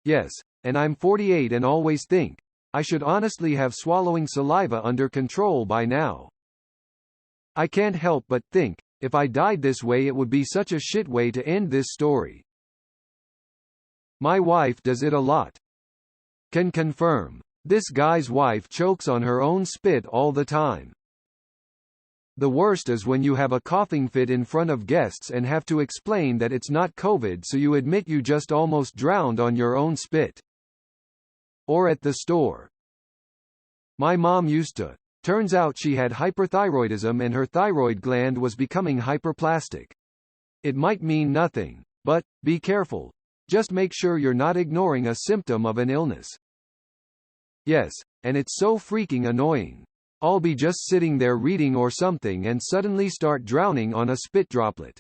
Yes, and I'm 48 and always think, I should honestly have swallowing saliva under control by now. I can't help but think, if I died this way it would be such a shit way to end this story. My wife does it a lot. Can confirm. This guy's wife chokes on her own spit all the time. The worst is when you have a coughing fit in front of guests and have to explain that it's not COVID, so you admit you just almost drowned on your own spit. Or at the store. My mom used to. Turns out she had hyperthyroidism and her thyroid gland was becoming hyperplastic. It might mean nothing, but, be careful. Just make sure you're not ignoring a symptom of an illness. Yes, and it's so freaking annoying. I'll be just sitting there reading or something and suddenly start drowning on a spit droplet.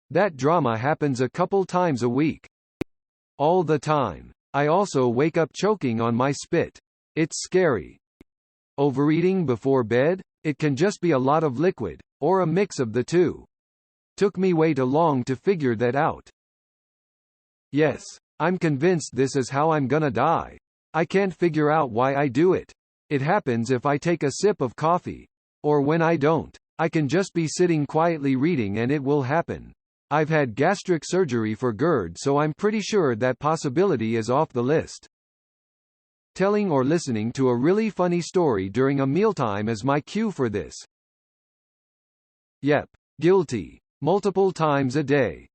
That drama happens a couple times a week. All the time. I also wake up choking on my spit. It's scary. Overeating before bed? It can just be a lot of liquid, or a mix of the two. Took me way too long to figure that out. Yes, I'm convinced this is how I'm gonna die. I can't figure out why I do it. It happens if I take a sip of coffee. Or when I don't. I can just be sitting quietly reading and it will happen. I've had gastric surgery for GERD, so I'm pretty sure that possibility is off the list. Telling or listening to a really funny story during a mealtime is my cue for this. Yep. Guilty. Multiple times a day.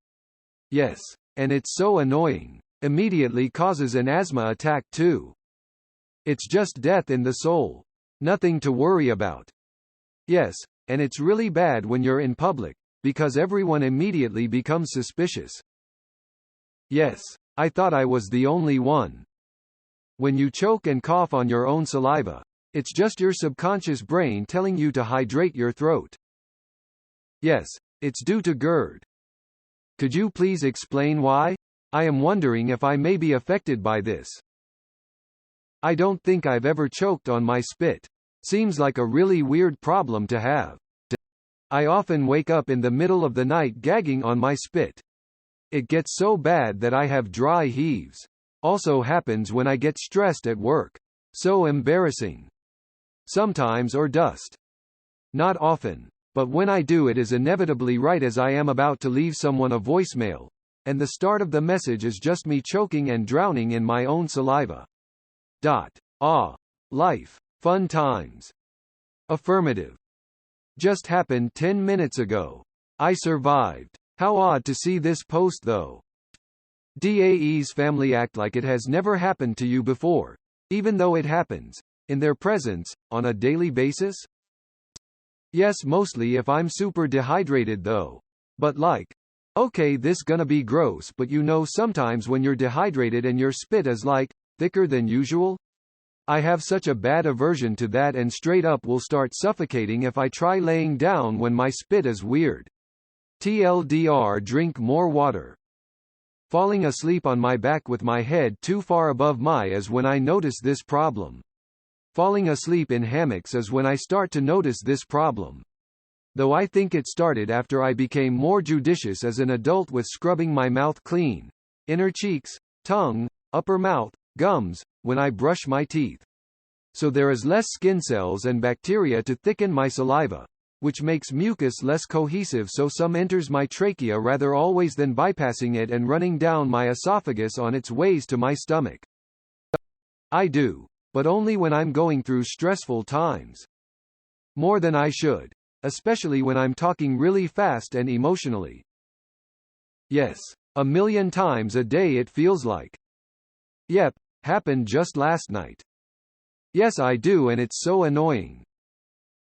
Yes. And it's so annoying. Immediately causes an asthma attack too. It's just death in the soul. Nothing to worry about. Yes, and it's really bad when you're in public, because everyone immediately becomes suspicious. Yes, I thought I was the only one. When you choke and cough on your own saliva, it's just your subconscious brain telling you to hydrate your throat. Yes, it's due to GERD. Could you please explain why? I am wondering if I may be affected by this. I don't think I've ever choked on my spit. Seems like a really weird problem to have. I often wake up in the middle of the night gagging on my spit. It gets so bad that I have dry heaves. Also happens when I get stressed at work. So embarrassing. Sometimes or dust. Not often. But when I do, it is inevitably right as I am about to leave someone a voicemail, and the start of the message is just me choking and drowning in my own saliva. Ah. Life. Fun times. Affirmative. Just happened 10 minutes ago. I survived. How odd to see this post though. DAE's family act like it has never happened to you before, even though it happens, in their presence, on a daily basis? Yes, mostly if I'm super dehydrated though. But like, okay, this gonna be gross, but you know sometimes when you're dehydrated and your spit is like, thicker than usual? I have such a bad aversion to that and straight up will start suffocating if I try laying down when my spit is weird. TLDR, drink more water. Falling asleep on my back with my head too far above my is when I notice this problem. Falling asleep in hammocks is when I start to notice this problem. Though I think it started after I became more judicious as an adult with scrubbing my mouth clean, inner cheeks, tongue, upper mouth, gums, when I brush my teeth. So there is less skin cells and bacteria to thicken my saliva, which makes mucus less cohesive, so some enters my trachea rather always than bypassing it and running down my esophagus on its ways to my stomach. I do. But only when I'm going through stressful times. More than I should. Especially when I'm talking really fast and emotionally. Yes. 1,000,000 times a day it feels like. Yep. Happened just last night. Yes, I do, and it's so annoying.